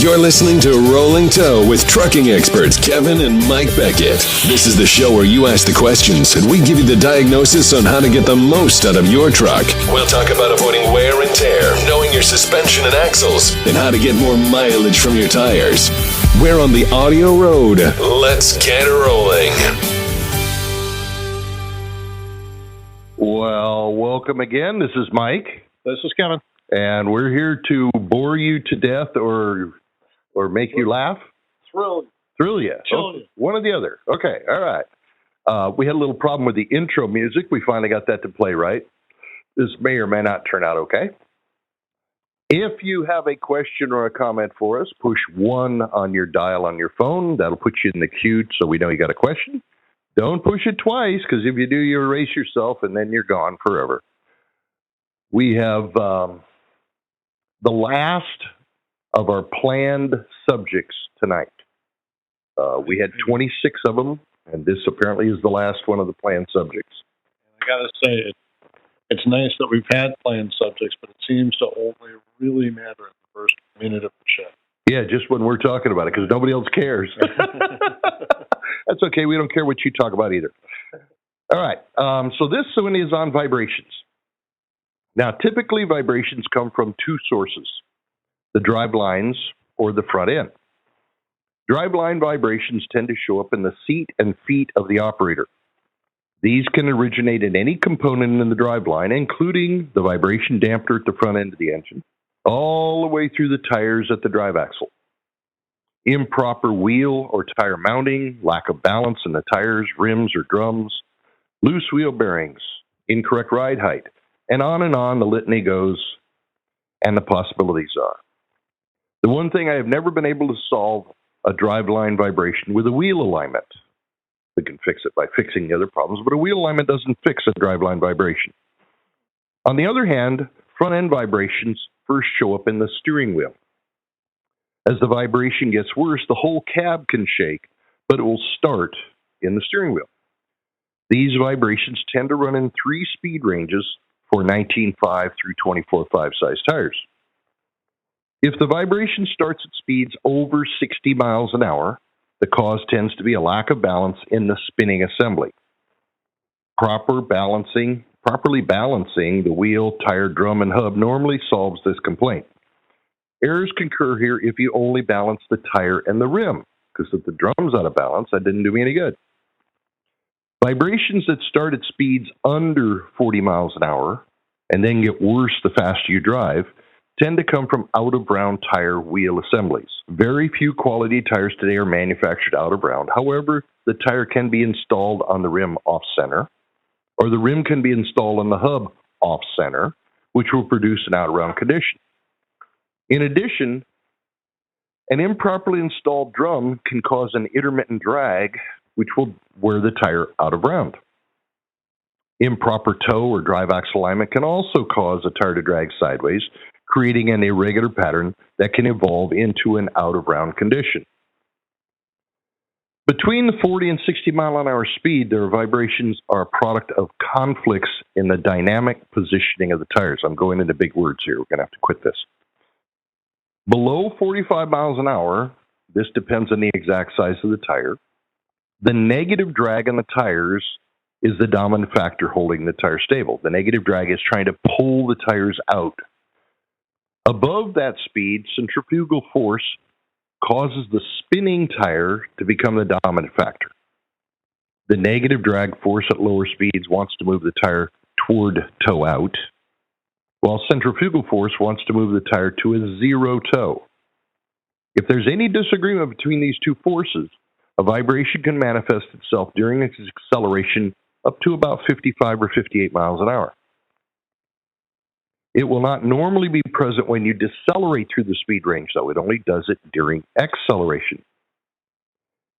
You're listening to Rolling Toe with trucking experts Kevin and Mike Beckett. This is the show where you ask the questions and we give you the diagnosis on how to get the most out of your truck. We'll talk about avoiding wear and tear, knowing your suspension and axles, and how to get more mileage from your tires. We're on the audio road. Let's get rolling. Well, welcome again. This is Mike. This is Kevin. And we're here to bore you to death or make you laugh? Thrill you. Chill you. One or the other. Okay, all right. We had a little problem with the intro music. We finally got that to play right. This may or may not turn out okay. If you have a question or a comment for us, push 1 on your dial on your phone. That'll put you in the queue so we know you got a question. Don't push it twice, because if you do, you erase yourself, and then you're gone forever. We have the last of our planned subjects tonight. We had 26 of them, and this apparently is the last one of the planned subjects. I got to say, it's nice that we've had planned subjects, but it seems to only really matter in the first minute of the show. Yeah, just when we're talking about it, because nobody else cares. That's okay. We don't care what you talk about either. All right. So this one is on vibrations. Now, typically vibrations come from 2 sources, the drive lines or the front end. Driveline vibrations tend to show up in the seat and feet of the operator. These can originate in any component in the driveline, including the vibration dampener at the front end of the engine, all the way through the tires at the drive axle. Improper wheel or tire mounting, lack of balance in the tires, rims, or drums, loose wheel bearings, incorrect ride height, and on the litany goes, and the possibilities are. The one thing I have never been able to solve a driveline vibration with a wheel alignment. We can fix it by fixing the other problems, but a wheel alignment doesn't fix a driveline vibration. On the other hand, front end vibrations first show up in the steering wheel. As the vibration gets worse, the whole cab can shake, but it will start in the steering wheel. These vibrations tend to run in 3 speed ranges for 19.5 through 24.5 size tires. If the vibration starts at speeds over 60 miles an hour, the cause tends to be a lack of balance in the spinning assembly. Properly balancing the wheel, tire, drum, and hub normally solves this complaint. Errors can occur here if you only balance the tire and the rim, because if the drum's out of balance, that didn't do me any good. Vibrations that start at speeds under 40 miles an hour and then get worse the faster you drive tend to come from out-of-round tire wheel assemblies. Very few quality tires today are manufactured out-of-round. However, the tire can be installed on the rim off-center, or the rim can be installed on the hub off-center, which will produce an out-of-round condition. In addition, an improperly installed drum can cause an intermittent drag, which will wear the tire out of round. Improper toe or drive axle alignment can also cause a tire to drag sideways, creating an irregular pattern that can evolve into an out-of-round condition. Between the 40 and 60 mile an hour speed, their vibrations are a product of conflicts in the dynamic positioning of the tires. I'm going into big words here. We're going to have to quit this. Below 45 miles an hour, this depends on the exact size of the tire. The negative drag on the tires is the dominant factor holding the tire stable. The negative drag is trying to pull the tires out. Above that speed, centrifugal force causes the spinning tire to become the dominant factor. The negative drag force at lower speeds wants to move the tire toward toe out, while centrifugal force wants to move the tire to a zero toe. If there's any disagreement between these 2 forces, a vibration can manifest itself during its acceleration up to about 55 or 58 miles an hour. It will not normally be present when you decelerate through the speed range, though. It only does it during acceleration.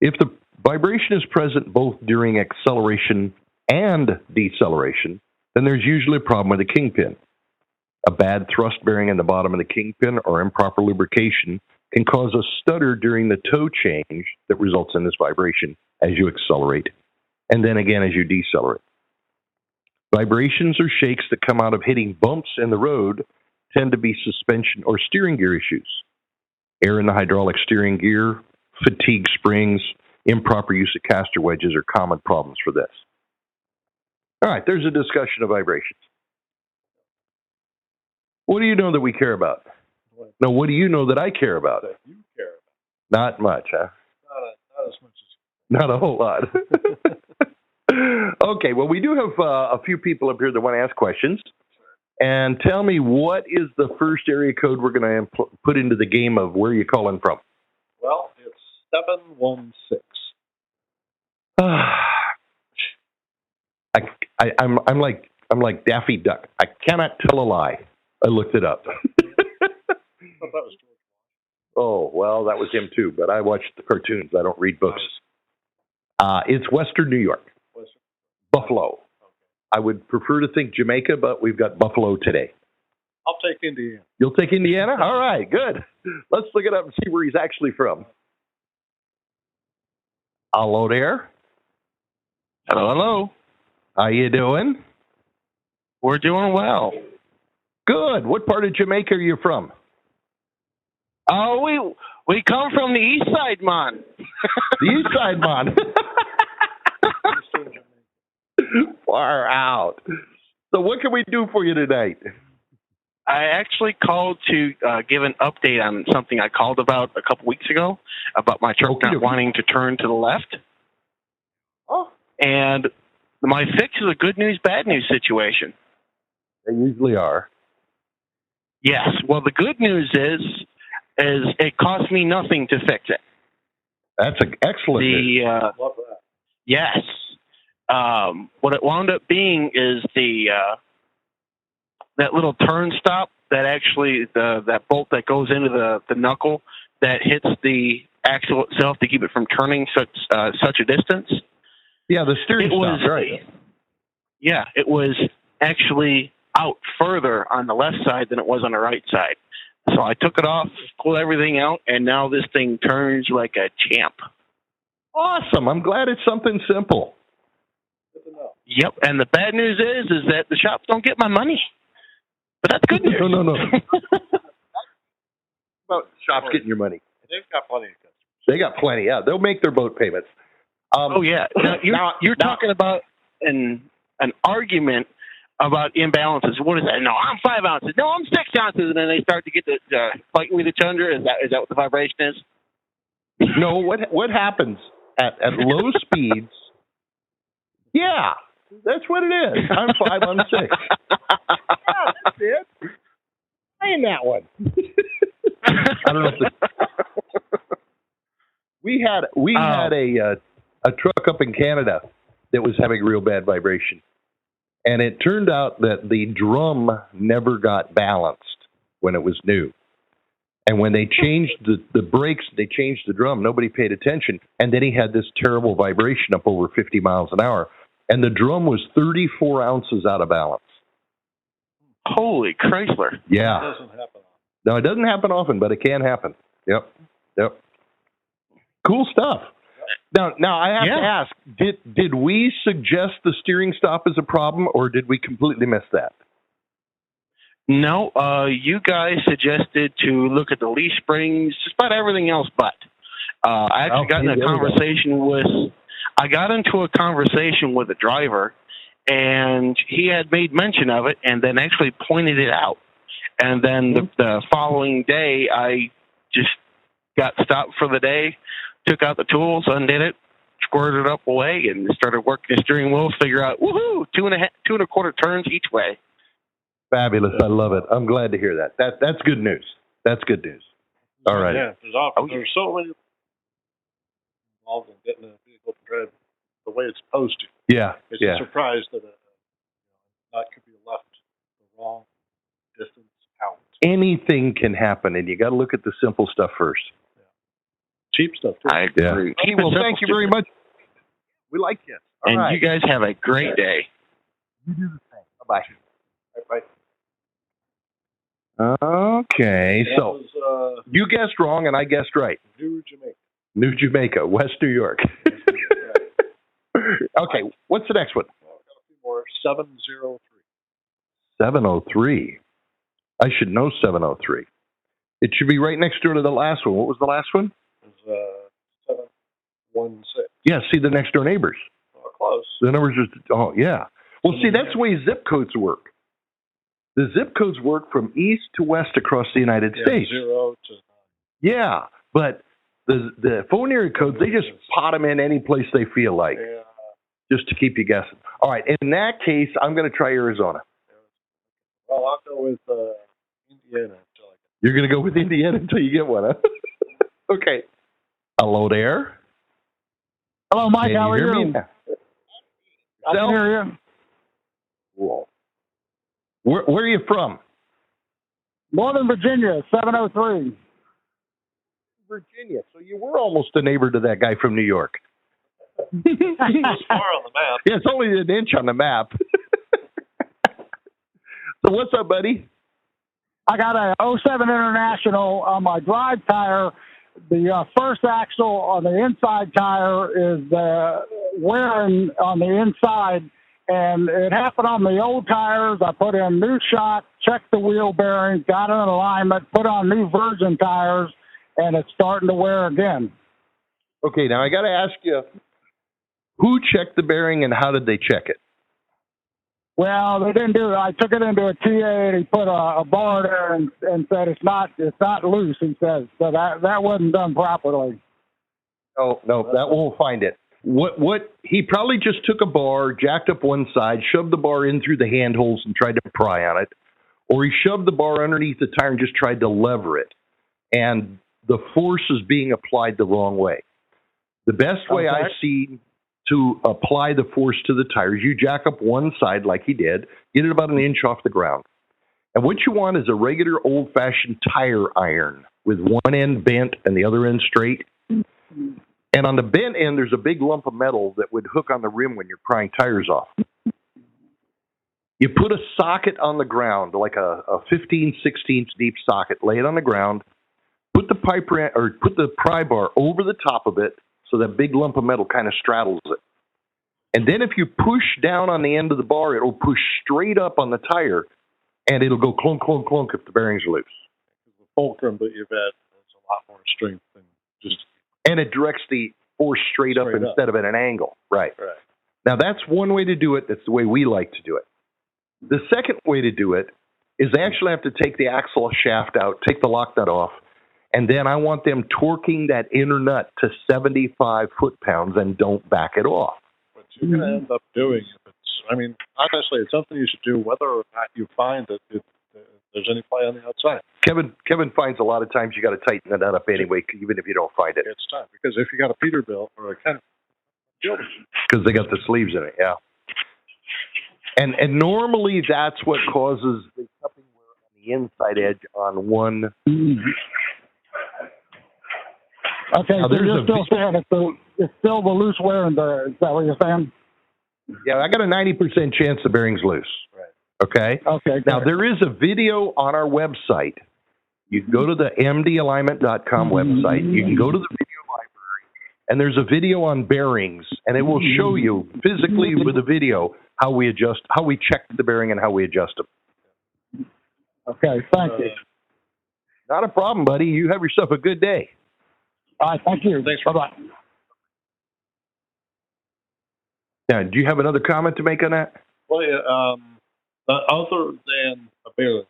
If the vibration is present both during acceleration and deceleration, then there's usually a problem with the kingpin. A bad thrust bearing in the bottom of the kingpin or improper lubrication can cause a stutter during the toe change that results in this vibration as you accelerate, and then again as you decelerate. Vibrations or shakes that come out of hitting bumps in the road tend to be suspension or steering gear issues. air in the hydraulic steering gear, fatigue springs, improper use of caster wedges are common problems for this. All right, there's a discussion of vibrations. What do you know that we care about? No, what do you know that I care about? That you care about. Not much, huh? Not as much as. Not a whole lot. Okay, well, we do have a few people up here that want to ask questions. And tell me, what is the first area code we're going to put into the game of where you calling from? Well, it's 716. I'm like Daffy Duck. I cannot tell a lie. I looked it up. That was George. Oh, well, that was him too, but I watched the cartoons. I don't read books. It's Western New York. Buffalo. Okay. I would prefer to think Jamaica, but we've got Buffalo today. I'll take Indiana. You'll take Indiana? All right, good. Let's look it up and see where he's actually from. Hello there. Hello. How you doing? We're doing well. Good. What part of Jamaica are you from? Oh, we come from the east side, man. The east side, man. Far out. So what can we do for you tonight? I actually called to give an update on something I called about a couple weeks ago about my truck not wanting to turn to the left. Oh. And my fix is a good news, bad news situation. They usually are. Yes. Well, the good news is it cost me nothing to fix it. That's an excellent news. Love that. Yes. What it wound up being is that little turn stop that actually that bolt that goes into the knuckle that hits the axle itself to keep it from turning such a distance. Yeah, the steering stop, right? Yeah, it was actually out further on the left side than it was on the right side. So I took it off, pulled everything out, and now this thing turns like a champ. Awesome. I'm glad it's something simple. Yep, and the bad news is that the shops don't get my money. But that's good news. No. About shops getting your money. They've got plenty of customers. They got plenty, yeah. They'll make their boat payments. Oh, yeah. Now, you're talking about an argument about imbalances. What is that? No, I'm 5 ounces. No, I'm 6 ounces. And then they start to get the fighting with each other. Is that what the vibration is? No, what happens at low speeds? Yeah, that's what it is. I'm 5, I'm 6. Yeah, that's it. Playing that one. I don't know if we had a truck up in Canada that was having real bad vibration. And it turned out that the drum never got balanced when it was new. And when they changed the brakes, they changed the drum. Nobody paid attention. And then he had this terrible vibration up over 50 miles an hour. And the drum was 34 ounces out of balance. Holy Chrysler. Yeah. It doesn't happen often. No, it doesn't happen often, but it can happen. Yep. Cool stuff. Now I have to ask, did we suggest the steering stop as a problem, or did we completely miss that? No, you guys suggested to look at the leaf springs, just about everything else but. I actually got into a conversation with a driver, and he had made mention of it and then actually pointed it out. And then the following day, I just got stopped for the day, took out the tools, undid it, squirted it up away, and started working the steering wheel, figure out, woohoo, 2.25 turns each way. Fabulous. I love it. I'm glad to hear that. That's good news. That's good news. All right. Yeah, there's so many involved in getting a vehicle to drive the way it's supposed to. Yeah. It's a surprise that that could be left the wrong distance out. Anything can happen, and you got to look at the simple stuff first. Yeah. Cheap stuff, too. I agree. Yeah. Well, thank you very much. We like you. All right. You guys have a great day. You do the same. Bye-bye. Bye. Okay, That so was, you guessed wrong, and I guessed right. New Jamaica, West New York. Okay, what's the next one? Got a few more. 703. 703. I should know 703. It should be right next door to the last one. What was the last one? It was 716. Yeah, see the next door neighbors. Oh, close. The numbers are, oh, yeah. Well, see, that's the way zip codes work. The zip codes work from east to west across the United States. 0 to 9. Yeah, but the phone area codes, they just pot them in any place they feel like, Yeah. just to keep you guessing. All right, in that case, I'm going to try Arizona. Well, I'll go with Indiana. You're going to go with Indiana until you get one, huh? Okay. Hello there. Hello, Mike. Can How are hear you? me? I can hear you. Whoa. Where are you from? Northern Virginia, 703. Virginia. So you were almost a neighbor to that guy from New York. It's far on the map. Yeah, it's only an inch on the map. So what's up, buddy? I got a 07 International on my drive tire. The first axle on the inside tire is wearing on the inside, and it happened on the old tires. I put in new shock, checked the wheel bearings, got it in alignment, put on new virgin tires, and it's starting to wear again. Okay, now I got to ask you, who checked the bearing and how did they check it? Well, they didn't do it. I took it into a TA, and he put a bar there and said it's not loose. He says so that wasn't done properly. Oh no, that won't find it. What he probably just took a bar, jacked up one side, shoved the bar in through the handholds and tried to pry on it, or he shoved the bar underneath the tire and just tried to lever it, and the force is being applied the wrong way. The best way I've seen to apply the force to the tires, you jack up one side like he did, get it about an inch off the ground. And what you want is a regular old-fashioned tire iron with one end bent and the other end straight. And on the bent end, there's a big lump of metal that would hook on the rim when you're prying tires off. You put a socket on the ground, like a 15/16 deep socket, lay it on the ground, put the put the pry bar over the top of it, so that big lump of metal kind of straddles it. And then if you push down on the end of the bar, it'll push straight up on the tire, and it'll go clunk, clunk, clunk if the bearings are loose. The fulcrum that you've had has a lot more strength than just... And it directs the force straight up instead of at an angle. Right. Now, that's one way to do it. That's the way we like to do it. The second way to do it is they actually have to take the axle shaft out, take the lock nut off, and then I want them torquing that inner nut to 75 foot-pounds and don't back it off. What you're going to end up doing, honestly, it's something you should do whether or not you find that there's any play on the outside. Kevin finds a lot of times you got to tighten the nut up anyway, even if you don't find it. It's time, because if you got a Peterbilt or a kind of... Because they got the sleeves in it, yeah. And normally that's what causes the cupping wear on the inside edge on one... Okay, so you're still saying it's still the loose wear in there. Is that what you're saying? Yeah, I got a 90% chance the bearing's loose. Right. Okay? Okay. Now, there is a video on our website. You can go to the mdalignment.com website. You can go to the video library, and there's a video on bearings, and it will show you physically with a video how we check the bearing and how we adjust them. Okay, thank you. Not a problem, buddy. You have yourself a good day. All right, thank you. Thanks. Bye-bye. Now, do you have another comment to make on that? Well, yeah, other than a bearing,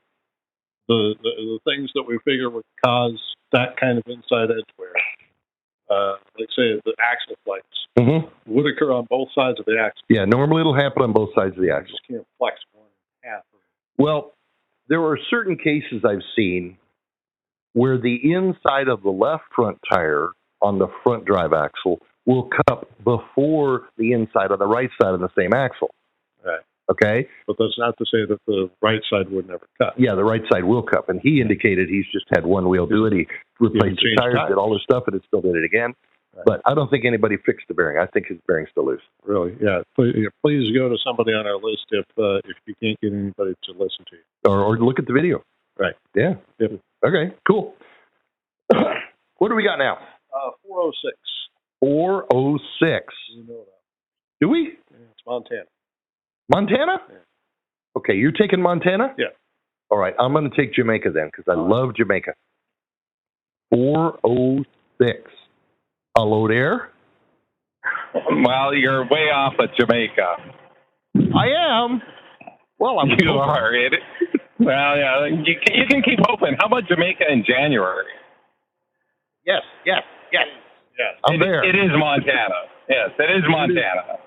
the things that we figure would cause that kind of inside edge wear, like say the axle flex, would occur on both sides of the axle. Yeah, normally it'll happen on both sides of the axle. You just can't flex one in half. Well, there are certain cases I've seen where the inside of the left front tire on the front drive axle will cup before the inside on the right side of the same axle. Right. Okay? But that's not to say that the right side would never cut. Yeah, the right side will cup. And he indicated he's just had one wheel do it. He replaced the tires, did all this stuff, and it still did it again. Right. But I don't think anybody fixed the bearing. I think his bearing's still loose. Really? Yeah. Please go to somebody on our list if you can't get anybody to listen to you. Or look at the video. Right. Yeah. Yep. Okay, cool. What do we got now? 406. 406. You know that. Do we? Yeah, it's Montana. Montana? Yeah. Okay, you're taking Montana? Yeah. All right, I'm going to take Jamaica then because I love Jamaica. 406. Hello there. Well, you're way off at Jamaica. I am. Well, I'm You are. Well, yeah, you can keep hoping. How about Jamaica in January? Yes. I'm there. It is Montana. Yes, it is Montana.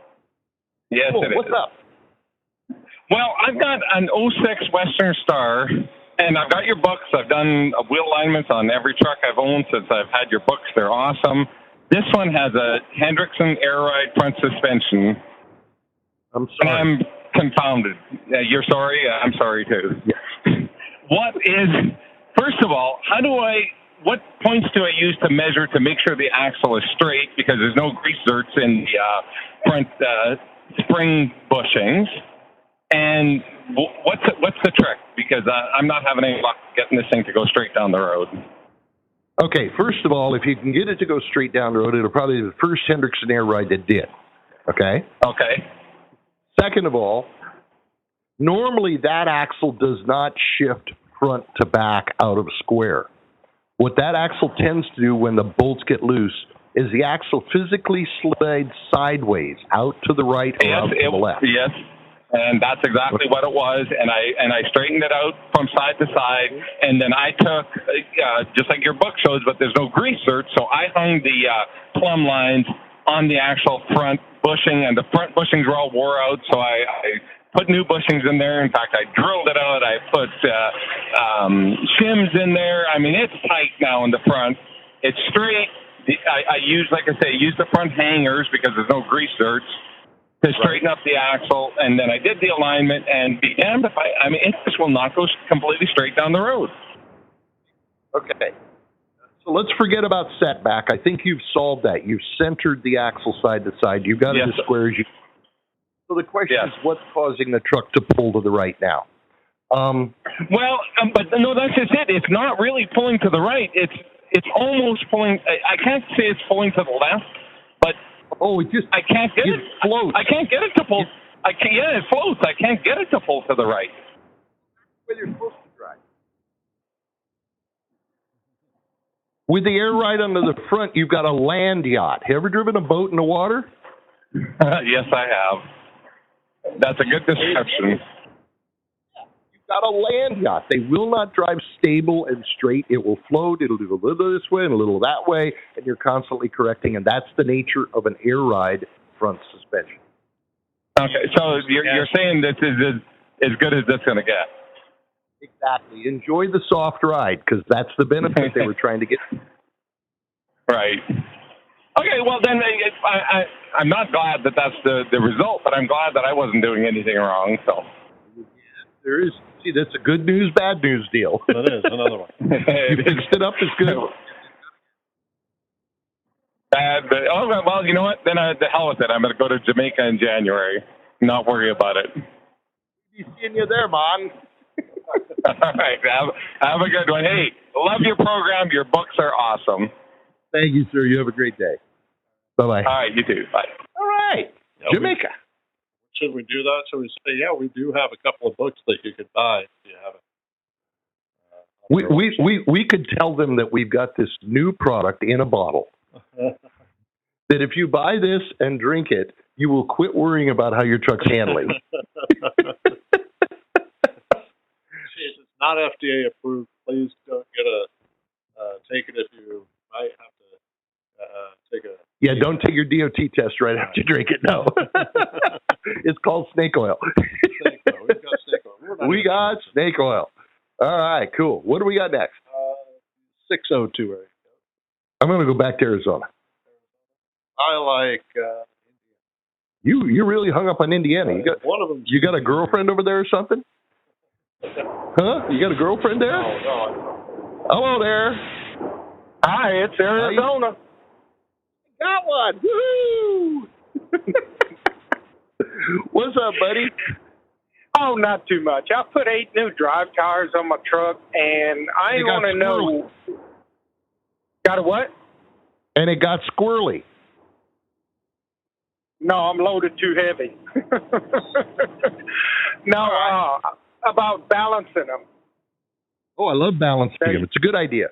Yes, Cool. it is. What's up? Well, I've got an 06 Western Star, and I've got your books. I've done wheel alignments on every truck I've owned since I've had your books. They're awesome. This one has a Hendrickson Air Ride front suspension. I'm And sorry. I'm confounded. You're sorry? I'm sorry, too. Yeah. First of all, what points do I use to measure to make sure the axle is straight, because there's no grease zerks in the front spring bushings? And what's the trick? Because I'm not having any luck getting this thing to go straight down the road. Okay, first of all, if you can get it to go straight down the road, it'll probably be the first Hendrickson Air Ride that did. Okay? Okay. Second of all, normally that axle does not shift front to back out of square. What that axle tends to do when the bolts get loose is the axle physically slides sideways out to the right or out to the left. Yes. And that's exactly what it was, and I straightened it out from side to side, and then I took, just like your book shows, but there's no grease zerk, so I hung the plumb lines on the actual front bushing, and the front bushings were all wore out, so I put new bushings in there. In fact, I drilled it out. I put shims in there. I mean, it's tight now in the front. It's straight. I use the front hangers because there's no grease zerks to straighten up the axle, and then I did the alignment, and be damned if it just will not go completely straight down the road. Okay. So let's forget about setback. I think you've solved that. You've centered the axle side to side. You've got it as square as you. So the question is, what's causing the truck to pull to the right now? But no, that's just it. It's not really pulling to the right. It's almost pulling. I can't say it's pulling to the left, but I can't get it. Floats. I can't get it to pull. It floats. I can't get it to pull to the right. Where you're supposed to drive. With the air ride under the front, you've got a land yacht. Have you ever driven a boat in the water? Yes, I have. That's a good description. You've got a land yacht. They will not drive stable and straight. It will float. It'll do a little this way and a little that way, and you're constantly correcting, and that's the nature of an air ride front suspension. Okay, so you're saying this is as good as it's going to get. Exactly. Enjoy the soft ride, because that's the benefit they were trying to get. Right. Okay, well, then I'm not glad that that's the result, but I'm glad that I wasn't doing anything wrong. So there is. See, that's a good news, bad news deal. That is another one. You fixed it up as good. Well, you know what? Then the hell with it. I'm going to go to Jamaica in January. Not worry about it. Be seeing you there, man. All right. Have a good one. Hey, love your program. Your books are awesome. Thank you, sir. You have a great day. Bye-bye. All right. You too. Bye. All right. Jamaica. Should we do that? Should we say, we do have a couple of books that you could buy if you haven't? We could tell them that we've got this new product in a bottle. That if you buy this and drink it, you will quit worrying about how your truck's handling. It's not FDA approved. Please don't take it if you might have to take a. Yeah, don't take your DOT test right after you drink it. No, it's called snake oil. Snake oil. We've got snake oil. We got snake oil. All right, cool. What do we got next? 602. Right? I'm going to go back to Arizona. I like. You really hung up on Indiana. One of them. You got a girlfriend over there or something? Huh? You got a girlfriend there? No. Hello there. Hi, it's Arizona. Got one. Woo! What's up, buddy? Oh, not too much. I put 8 new drive tires on my truck, and I want to know. Got a what? And it got squirrely. No, I'm loaded too heavy. No, about balancing them. Oh, I love balancing them. It's a good idea.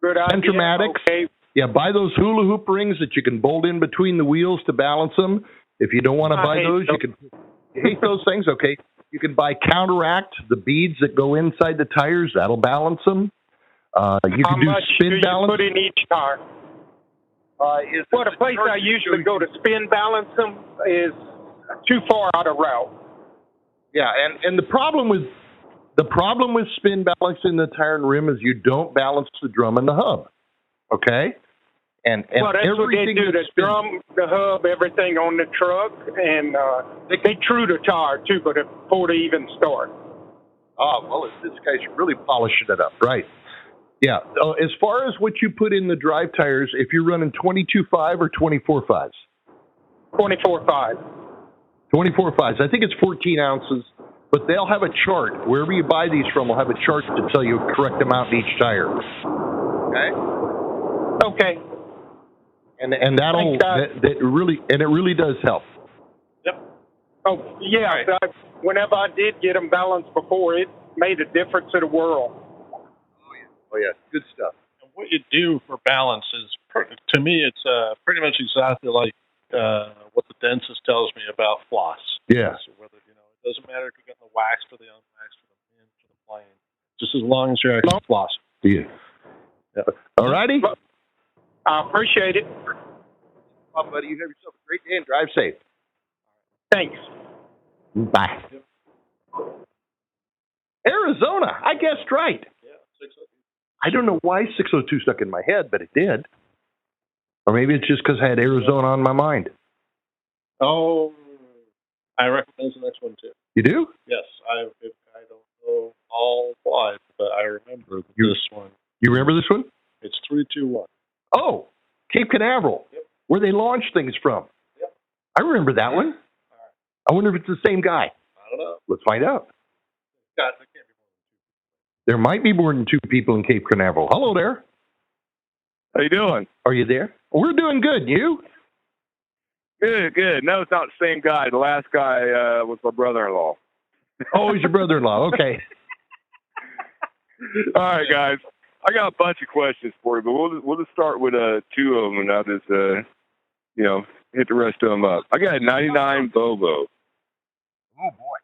Good idea. Centromatics. Okay. Yeah, buy those hula hoop rings that you can bolt in between the wheels to balance them. If you don't want to buy those, you can. You hate those things? Okay. You can buy Counteract, the beads that go inside the tires. That'll balance them. You can do spin balance. How much do you put in each tire? Well, the place I usually go to spin balance them is too far out of route. Yeah, and the problem with spin balancing the tire and rim is you don't balance the drum and the hub. Okay? And well, that's what they do, the drum, the hub, everything on the truck, and they true the tire, too, but before they even start. Oh, well, this guy's really polishing it up, right? Yeah. As far as what you put in the drive tires, if you're running 22.5 or 24.5s? 24.5. 24.5s. I think it's 14 ounces, but they'll have a chart. Wherever you buy these from, will have a chart to tell you the correct amount in each tire. Okay? Okay. And that'll that really does help. Yep. Oh yeah. Right. Whenever I did get them balanced before, it made a difference in the world. Oh yeah, good stuff. And what you do for balance is, to me, it's pretty much exactly like what the dentist tells me about floss. Yeah. So whether it doesn't matter if you're getting the waxed or the unwaxed or the mint or the plain, just as long as you're actually flossing. Yeah. All righty. I appreciate it. Well, buddy, you have yourself a great day and drive safe. Thanks. Bye. Arizona. I guessed right. Yeah, 602. I don't know why 602 stuck in my head, but it did. Or maybe it's just because I had Arizona on my mind. Oh, I recognize the next one, too. You do? Yes. I don't know all five, but I remember this one. You remember this one? It's 321. Oh, Cape Canaveral, where they launch things from. Yep. I remember that one. All right. I wonder if it's the same guy. I don't know. Let's find out. God, there can't be more than two. There might be more than two people in Cape Canaveral. Hello there. How you doing? Are you there? We're doing good. You? Good. No, it's not the same guy. The last guy was my brother-in-law. Oh, he's your brother-in-law. Okay. All right, guys. I got a bunch of questions for you, but we'll just start with two of them, and I'll just hit the rest of them up. I got a '99 Volvo. Oh boy!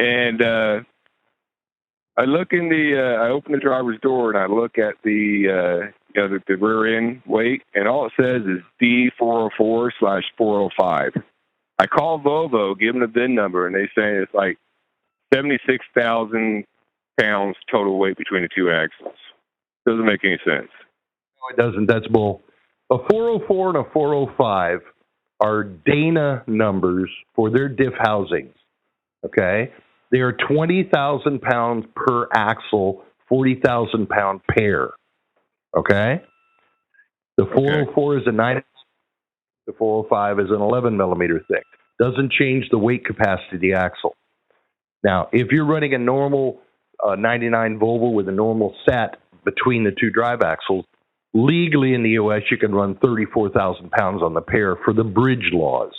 And I look in I open the driver's door and I look at the rear end weight, and all it says is D404/405. I call Volvo, give them the VIN number, and they say it's like 76,000 pounds total weight between the two axles. Doesn't make any sense. No, it doesn't. That's bull. A 404 and a 405 are Dana numbers for their diff housings. Okay? They are 20,000 pounds per axle, 40,000 pound pair. Okay? The 404 is a 9. The 405 is an 11 millimeter thick. Doesn't change the weight capacity of the axle. Now, if you're running a normal 99 Volvo with a normal set between the two drive axles, legally in the U.S., you can run 34,000 pounds on the pair for the bridge laws.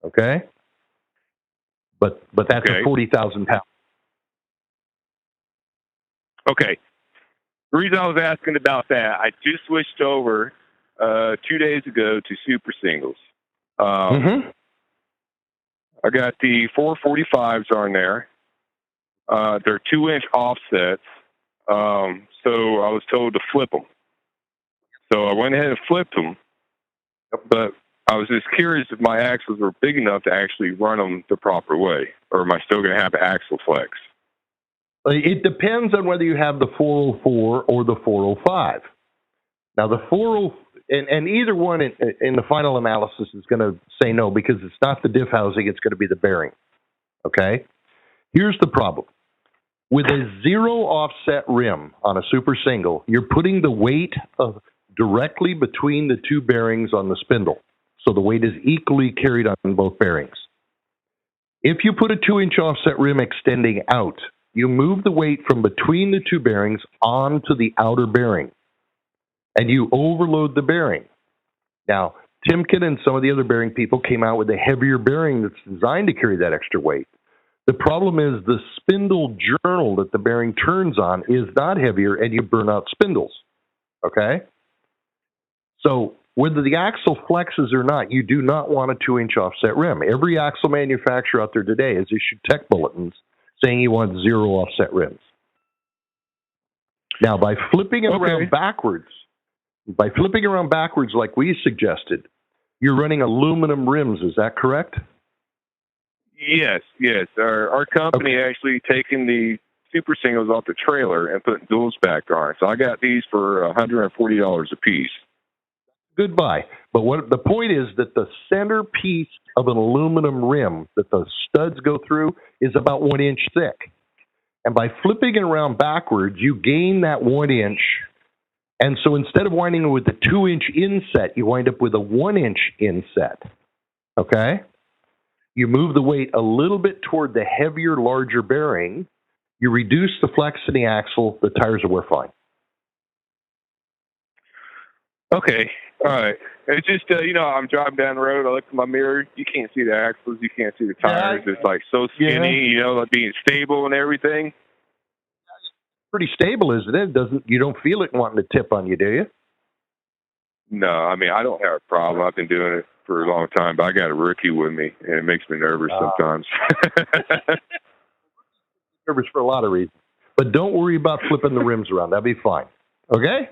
Okay? But that's a 40,000 pound. Okay. The reason I was asking about that, I just switched over 2 days ago to super singles. I got the 445s on there. They're 2-inch offsets. So I was told to flip them. So I went ahead and flipped them. But I was just curious if my axles were big enough to actually run them the proper way, or am I still going to have axle flex? It depends on whether you have the 404 or the 405. Now, the 40, and either one in the final analysis is going to say no, because it's not the diff housing, it's going to be the bearing. Okay? Here's the problem. With a zero offset rim on a super single, you're putting the weight directly between the two bearings on the spindle. So the weight is equally carried on both bearings. If you put a 2-inch offset rim extending out, you move the weight from between the two bearings onto the outer bearing, and you overload the bearing. Now, Timken and some of the other bearing people came out with a heavier bearing that's designed to carry that extra weight. The problem is the spindle journal that the bearing turns on is not heavier, and you burn out spindles. Okay? So whether the axle flexes or not, you do not want a 2-inch offset rim. Every axle manufacturer out there today has issued tech bulletins saying you want 0 offset rims. Now, by flipping it around backwards like we suggested, you're running aluminum rims. Is that correct? Yes. Our company actually taken the super singles off the trailer and put duals back on. So I got these for $140 a piece. Goodbye. But what the point is that the center piece of an aluminum rim that the studs go through is about 1 inch thick. And by flipping it around backwards, you gain that 1 inch. And so instead of winding it with a 2-inch inset, you wind up with a 1-inch inset. Okay? You move the weight a little bit toward the heavier, larger bearing. You reduce the flex in the axle. The tires will wear fine. Okay. All right. It's just, I'm driving down the road. I look in my mirror. You can't see the axles. You can't see the tires. It's like so skinny, like being stable and everything. Pretty stable, isn't it? You don't feel it wanting to tip on you, do you? No, I mean, I don't have a problem. I've been doing it for a long time, but I got a rookie with me, and it makes me nervous sometimes. Nervous for a lot of reasons. But don't worry about flipping the rims around. That'll be fine. Okay?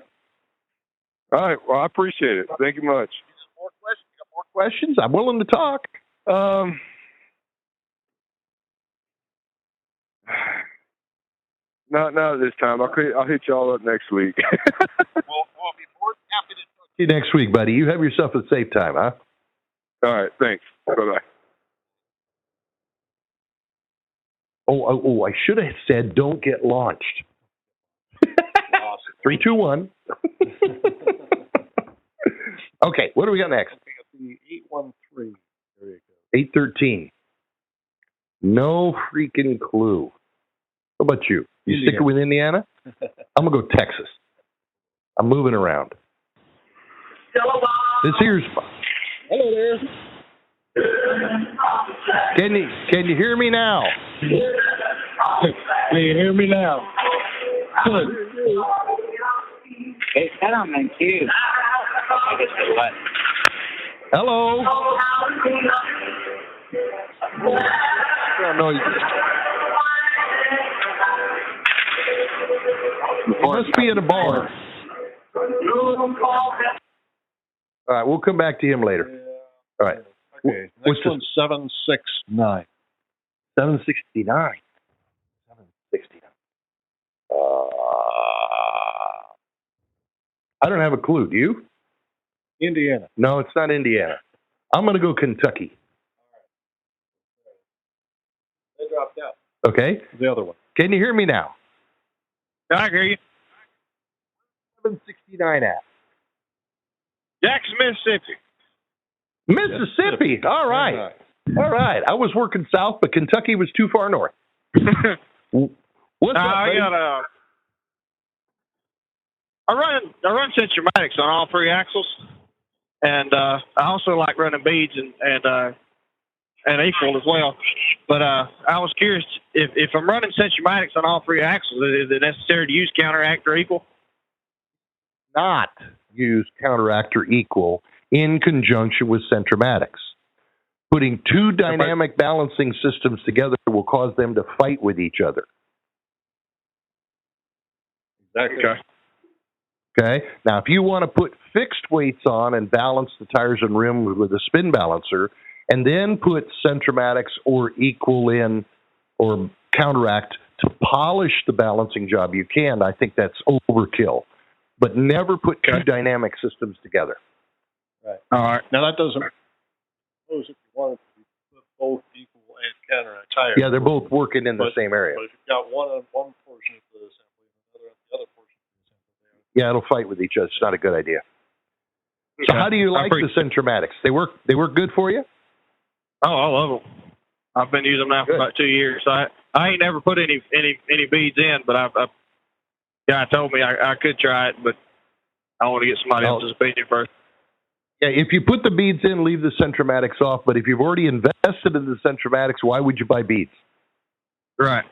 All right. Well, I appreciate it. Thank you much. More questions? I'm willing to talk. Not this time. I'll hit y'all up next week. We'll be more than happy to talk to you next week, buddy. You have yourself a safe time, huh? All right. Thanks. Bye-bye. Oh, I should have said don't get launched. Awesome. 3, 2, 1. Okay, what do we got next? The 813. There you go. 813. No freaking clue. How about you? You sticking with Indiana? I'm going to go Texas. I'm moving around. This here's... Hello there. Can you hear me now? Can you hear me now? Good. Hey, set on them too. Hello? No, you must be in a bar. All right, we'll come back to him later. All right. Okay, next one's 769. 769. 769. I don't have a clue. Do you? Indiana. No, it's not Indiana. I'm going to go Kentucky. They dropped out. Okay. The other one. Can you hear me now? I hear you. 769 at. Jackson, Mississippi. Mississippi. All right. All right. I was working south, but Kentucky was too far north. What's up, buddy? I run Centromatics on all 3 axles, and I also like running beads and equal as well. But I was curious if I'm running Centromatics on all 3 axles, is it necessary to use counteract or equal? Not use counteract or equal in conjunction with Centromatics. Putting 2 dynamic balancing systems together will cause them to fight with each other. Exactly. Okay. Now, if you want to put fixed weights on and balance the tires and rim with a spin balancer, and then put Centromatics or equal in or counteract to polish the balancing job, you can. I think that's overkill. But never put 2 dynamic systems together. Right. All right. Now, that doesn't suppose if you wanted to put both equal and counteract tires. Yeah, they're both working in the same area. But if you've got one on one portion of the assembly and another on the other portion of the assembly, yeah, it'll fight with each other. It's not a good idea. So how do you like the Centromatics? They work good for you? Oh, I love them. I've been using them now for about 2 years. I ain't never put any beads in, but guy told me I could try it, but I want to get somebody else's opinion first. Yeah, if you put the beads in, leave the Centromatics off. But if you've already invested in the Centromatics, why would you buy beads? Right.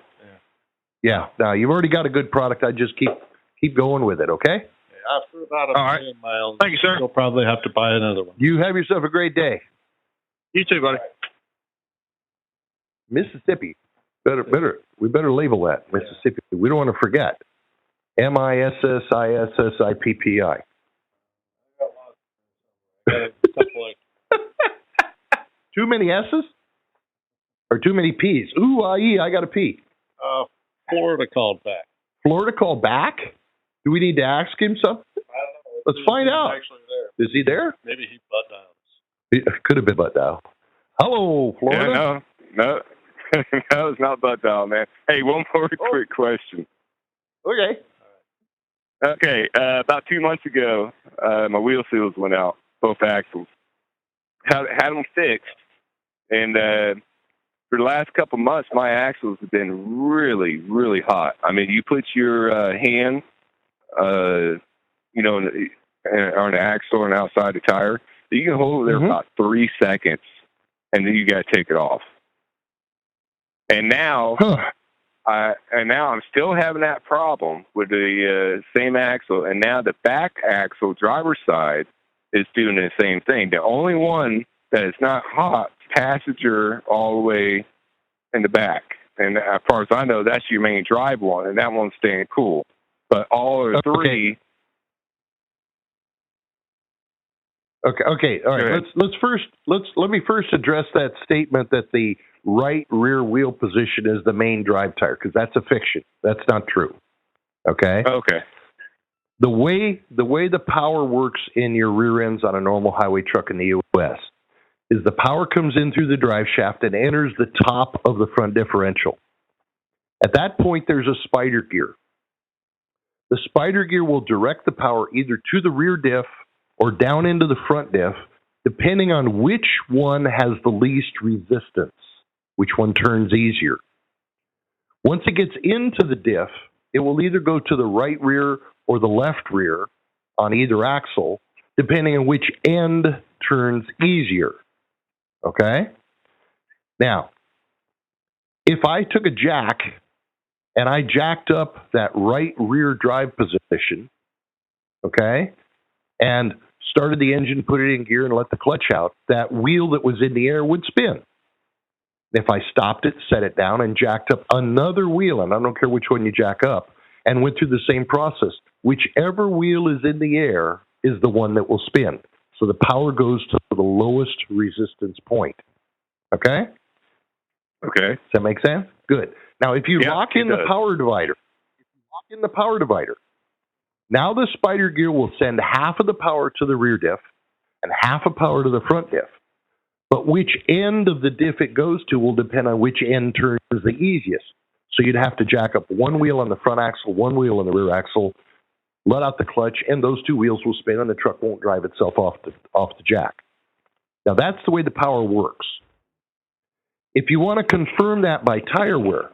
Yeah. Now you've already got a good product. I just keep going with it. Okay. Yeah, After about a million miles, thank you, sir. You'll probably have to buy another one. You have yourself a great day. You too, buddy. Mississippi. We better label that Mississippi. We don't want to forget. Mississippi. Too many S's? Or too many P's? Ooh, I got a P. Florida called back. Florida called back? Do we need to ask him something? I don't know. Let's find out. Actually there. Is he there? Maybe he butt dials. It could have been butt dial. Hello, Florida. Yeah, no, it's not butt dial, man. Hey, one more quick question. Okay. Okay, about 2 months ago, my wheel seals went out, both axles. Had them fixed, and for the last couple months, my axles have been really, really hot. I mean, you put your hand, on the axle and outside the tire, you can hold it there about 3 seconds, and then you got to take it off. And now, I'm still having that problem with the same axle, and now the back axle, driver's side, is doing the same thing. The only one that is not hot, passenger all the way in the back. And as far as I know, that's your main drive one, and that one's staying cool. But all of the three. Okay. All right. Let me first address that statement that the right rear wheel position is the main drive tire, because that's a fiction. That's not true. Okay. Okay. The way the power works in your rear ends on a normal highway truck in the U.S. is the power comes in through the drive shaft and enters the top of the front differential. At that point, there's a spider gear. The spider gear will direct the power either to the rear diff or down into the front diff, depending on which one has the least resistance, which one turns easier. Once it gets into the diff, it will either go to the right rear or the left rear on either axle, depending on which end turns easier. Okay? Now, if I took a jack and I jacked up that right rear drive position, okay, and started the engine, put it in gear, and let the clutch out, that wheel that was in the air would spin. If I stopped it, set it down, and jacked up another wheel, and I don't care which one you jack up, and went through the same process, whichever wheel is in the air is the one that will spin. So the power goes to the lowest resistance point. Okay? Okay. Does that make sense? Good. Now, if you lock in the power divider, now the spider gear will send half of the power to the rear diff and half of power to the front diff. But which end of the diff it goes to will depend on which end turns the easiest. So you'd have to jack up one wheel on the front axle, one wheel on the rear axle, let out the clutch, and those two wheels will spin, and the truck won't drive itself off the jack. Now, that's the way the power works. If you want to confirm that by tire wear,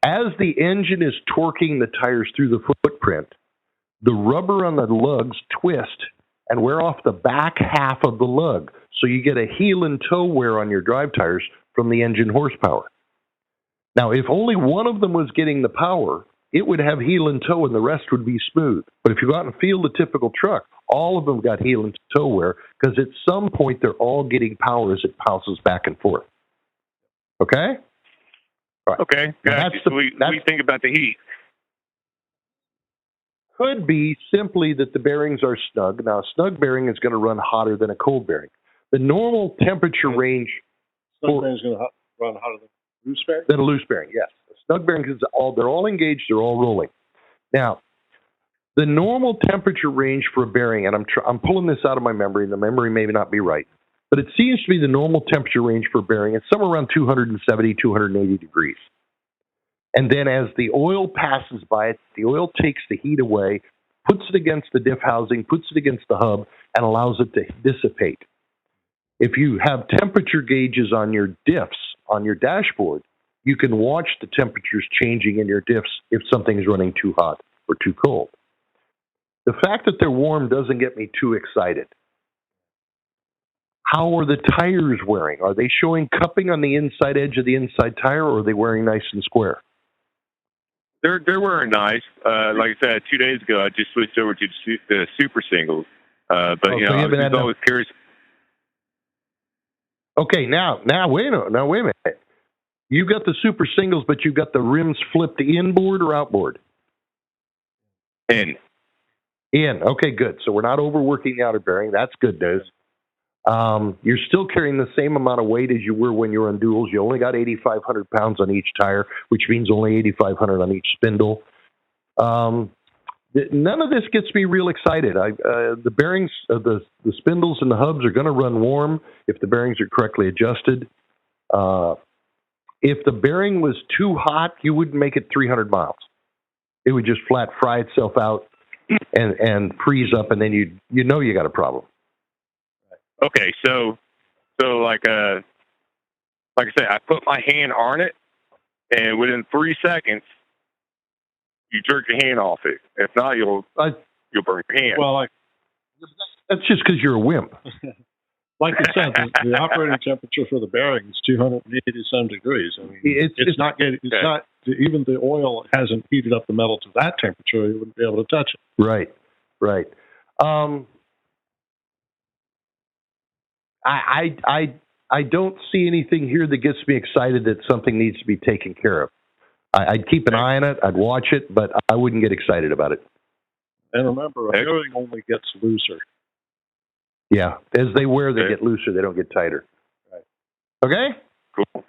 as the engine is torquing the tires through the footprint, the rubber on the lugs twist and wear off the back half of the lug, so you get a heel and toe wear on your drive tires from the engine horsepower. Now, if only one of them was getting the power, it would have heel and toe and the rest would be smooth. But if you go out and feel the typical truck, all of them got heel and toe wear, because at some point they're all getting power as it bounces back and forth. Okay? All right. Okay. What do you think about the heat? Could be simply that the bearings are snug. Now, a snug bearing is going to run hotter than a cold bearing. The normal temperature range... Snug bearing is going to run hotter than a loose bearing? Than a loose bearing, yes. A snug bearing is they're all engaged, they're all rolling. Now, the normal temperature range for a bearing, and I'm pulling this out of my memory, and the memory may not be right, but it seems to be the normal temperature range for a bearing. It's somewhere around 270, 280 degrees. And then as the oil passes by it, the oil takes the heat away, puts it against the diff housing, puts it against the hub, and allows it to dissipate. If you have temperature gauges on your diffs, on your dashboard, you can watch the temperatures changing in your diffs if something is running too hot or too cold. The fact that they're warm doesn't get me too excited. How are the tires wearing? Are they showing cupping on the inside edge of the inside tire, or are they wearing nice and square? They're wearing nice. Like I said, 2 days ago, I just switched over to the super singles. But so you know, I was always curious. Okay, now wait a minute. You got the super singles, but you got the rims flipped inboard or outboard? In. Okay, good. So we're not overworking the outer bearing. That's good news. You're still carrying the same amount of weight as you were when you were on duals. You only got 8,500 pounds on each tire, which means only 8,500 on each spindle. None of this gets me real excited. The bearings, the spindles and the hubs are going to run warm if the bearings are correctly adjusted. If the bearing was too hot, you wouldn't make it 300 miles. It would just flat fry itself out and freeze up, and then you got a problem. Okay, so like I said, I put my hand on it, and within 3 seconds, you jerk your hand off it. If not, you'll burn your hand. Well, that's just because you're a wimp. Like you said, the operating temperature for the bearing is 280-some degrees. I mean, it's not even the oil hasn't heated up the metal to that temperature. You wouldn't be able to touch it. Right. I don't see anything here that gets me excited that something needs to be taken care of. I'd keep an eye on it. I'd watch it, but I wouldn't get excited about it. And remember, a bearing only gets looser. Yeah, as they wear, they get looser. They don't get tighter. Right. Okay? Cool.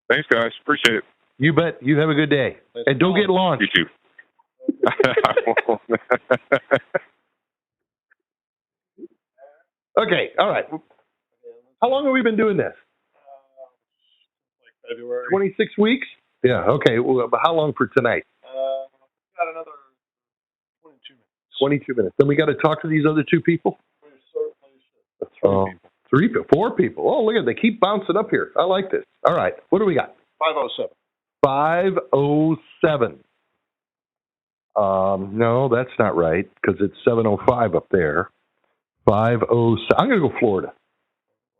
Thanks, guys. Appreciate it. You bet. You have a good day. And don't get launched. You too. Okay, all right. How long have we been doing this? Like February. 26 weeks? Yeah, okay. Well, but how long for tonight? Got another 22 minutes. 22 minutes. Then we got to talk to these other two people? Three people. 4 people. Oh, look at it. They keep bouncing up here. I like this. All right. What do we got? 507. 507. No, that's not right because it's 705 up there. 507. I'm going to go Florida.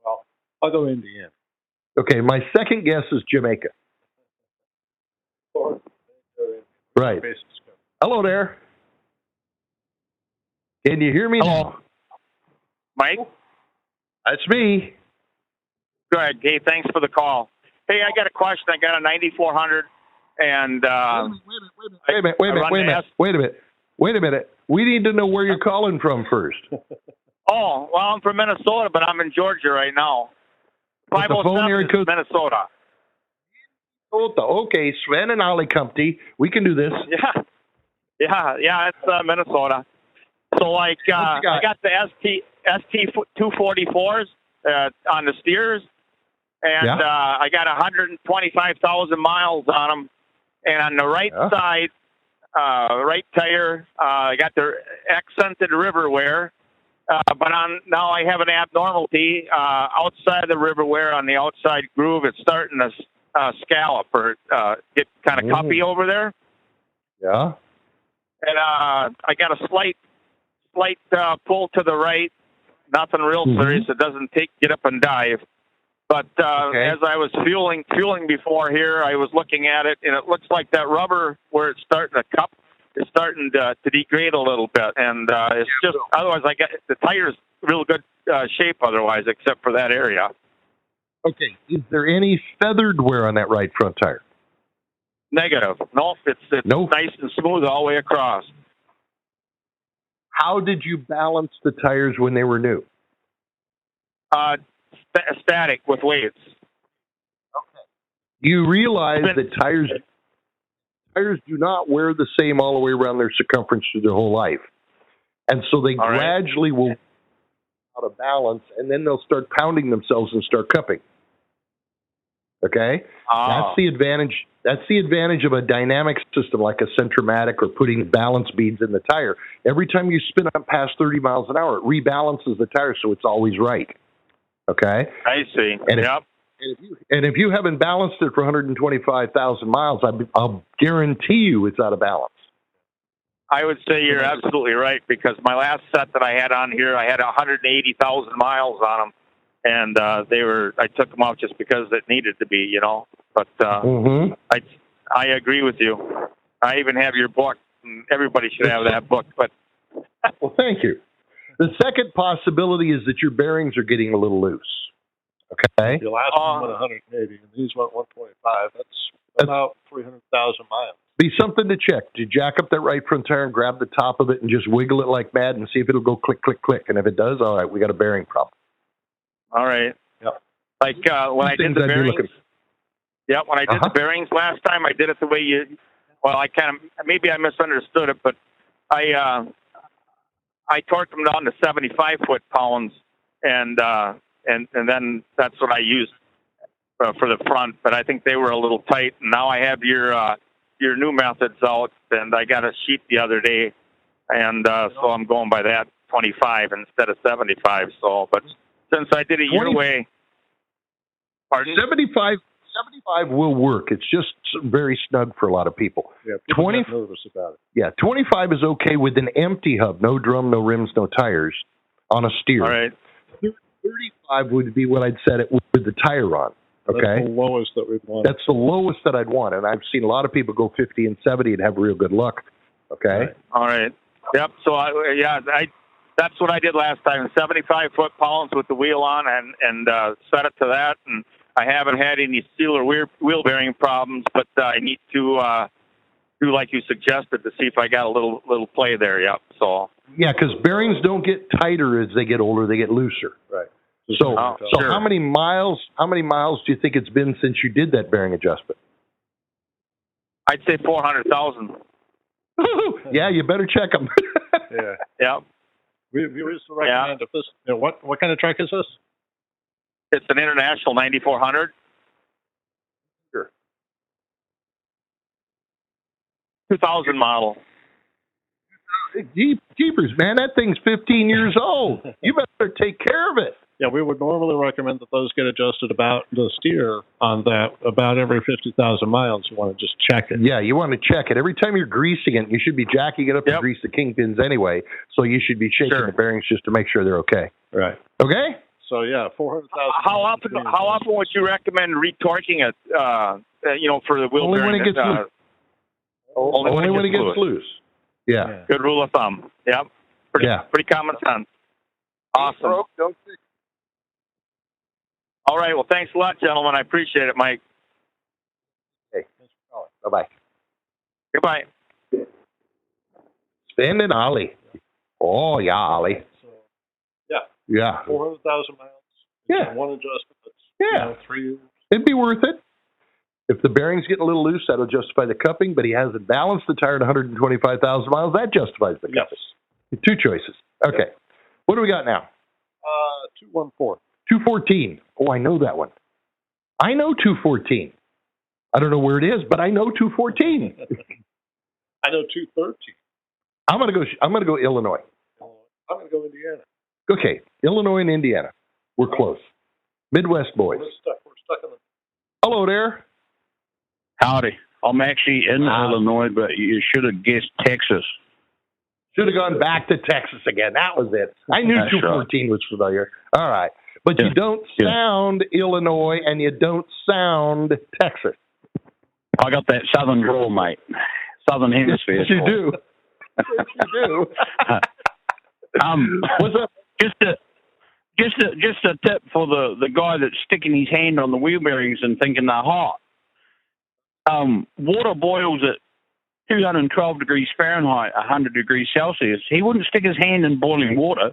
Well, I'll go Indiana. Okay, my second guess is Jamaica. Right. Hello there. Can you hear me? Hello. Mike? That's me. Good. Hey, thanks for the call. Hey, I got a question. I got a 9400 and Wait a minute. We need to know where you're calling from first. Oh, well, I'm from Minnesota, but I'm in Georgia right now. 507 is Minnesota. Okay, Sven and Ollie Compty. We can do this. Yeah, it's Minnesota. So, like, I got the ST 244s on the steers, and I got 125,000 miles on them. And on the right side, right tire, I got the accented river wear. But now I have an abnormality outside the river wear on the outside groove. It's starting to scallop or get kind of cuppy over there. Yeah. And I got a slight pull to the right. Nothing real serious. It doesn't get up and dive. But as I was fueling before here, I was looking at it, and it looks like that rubber where it's starting to cup is starting to degrade a little bit. And it's just otherwise I got the tire's real good shape otherwise, except for that area. Okay. Is there any feathered wear on that right front tire? Negative. Nope. It's nice and smooth all the way across. How did you balance the tires when they were new? Static with weights. Okay. You realize that tires do not wear the same all the way around their circumference through their whole life. And so they gradually will out of balance, and then they'll start pounding themselves and start cupping. Okay? That's the advantage. That's the advantage of a dynamic system like a Centromatic or putting balance beads in the tire. Every time you spin up past 30 miles an hour, it rebalances the tire so it's always right. Okay? I see. And if you haven't balanced it for 125,000 miles, I'll guarantee you it's out of balance. I would say you're absolutely right, because my last set that I had on here, I had 180,000 miles on them, and I took them out just because it needed to be, But I agree with you. I even have your book. Everybody should have that book. But well, thank you. The second possibility is that your bearings are getting a little loose. Okay. The last one went 180, and these went 125. That's about 300,000 miles. Be something to check. Do you jack up that right front tire and grab the top of it and just wiggle it like mad and see if it'll go click, click, click? And if it does, all right, we got a bearing problem. All right. Yep. Like when I did the bearings. Yeah, when I did the bearings last time, I did it the way you. Well, I kind of maybe I misunderstood it, but I torqued them down to 75 foot-pounds, and then that's what I used for the front. But I think they were a little tight. And now I have your new methods out, and I got a sheet the other day, and so I'm going by that 25 instead of 75. So, but since I did it your way, pardon? 75 will work. It's just very snug for a lot of people. Yeah, people get nervous about it. Yeah, 25 is okay with an empty hub, no drum, no rims, no tires on a steer. All right. 35 would be what I'd set it with the tire on. Okay. That's the lowest that we'd want. That's the lowest that I'd want, and I've seen a lot of people go 50 and 70 and have real good luck. Okay. Right. All right. Yep. So that's what I did last time. 75 foot-pounds with the wheel on, and set it to that. And I haven't had any seal or wheel bearing problems, but I need to do like you suggested to see if I got a little play there. Yep. So. Yeah, because bearings don't get tighter as they get older; they get looser. Right. So sure. how many miles do you think it's been since you did that bearing adjustment? I'd say 400,000. Yeah, you better check them. Yeah. Yep. We used to recommend if this. What kind of truck is this? It's an International 9400. Sure. 2000 model. Jeepers, man, that thing's 15 years old. You better take care of it. Yeah, we would normally recommend that those get adjusted about the steer on that about every 50,000 miles. You want to just check it. Yeah, you want to check it. Every time you're greasing it, you should be jacking it up to grease the kingpins anyway. So you should be shaking the bearings just to make sure they're okay. Right. Okay? So, yeah, 400,000. How often would you recommend retorquing it, for the wheel only bearing? When it gets loose. Only when it gets loose. Yeah. Good rule of thumb. Yep. Pretty common sense. Awesome. Don't fix. All right. Well, thanks a lot, gentlemen. I appreciate it, Mike. Okay. Bye-bye. Goodbye. Spin and Ollie. Oh, yeah, Ollie. So, yeah. 400,000 miles. Yeah. One adjustment. That's 3 years. It'd be worth it. If the bearing's getting a little loose, that'll justify the cupping, but he hasn't balanced the tire at 125,000 miles. That justifies the cupping. Yes. Two choices. Okay. Yep. What do we got now? 214. 214. Oh, I know that one. I know 214. I don't know where it is, but I know 214. I know 213. I'm gonna go Illinois. I'm gonna go Indiana. Okay, Illinois and Indiana. We're close. Midwest boys. We're stuck in the. Hello there. Howdy. I'm actually in Illinois, but you should have guessed Texas. Should have gone back to Texas again. That was it. I knew 214 was familiar. All right. But you don't sound Illinois, and you don't sound Texas. I got that southern drawl, mate. Southern hemisphere. Yes, you do. Yes, you do. What's up? Just a tip for the guy that's sticking his hand on the wheel bearings and thinking they're hot. Water boils at 212 degrees Fahrenheit, 100 degrees Celsius. He wouldn't stick his hand in boiling water.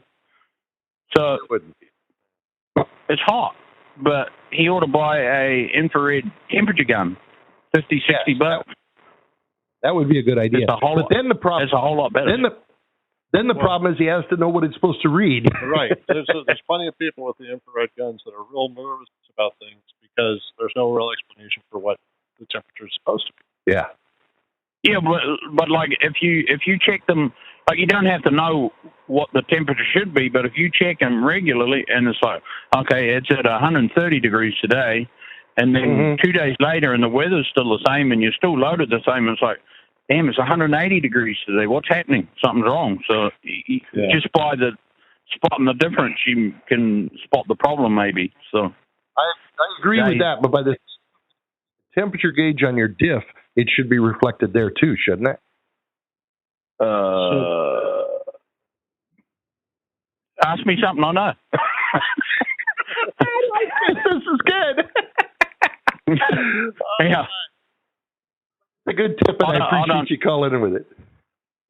So it's hot, but he ought to buy a infrared temperature gun, $50, $60. That would be a good idea. But then the problem, it's a whole lot better. Then the problem is he has to know what it's supposed to read. Right. There's plenty of people with the infrared guns that are real nervous about things because there's no real explanation for what the temperature is supposed to be. Yeah. Yeah, but like if you check them, like you don't have to know what the temperature should be, but if you check them regularly and it's like, okay, it's at 130 degrees today, and then 2 days later and the weather's still the same and you're still loaded the same, and it's like, damn, it's 180 degrees today. What's happening? Something's wrong. So just by spotting the difference, you can spot the problem maybe. So I agree with that, but by the temperature gauge on your diff it should be reflected there too, shouldn't it? Ask me something I know. This is good. Yeah. A good tip, and I appreciate you calling in with it.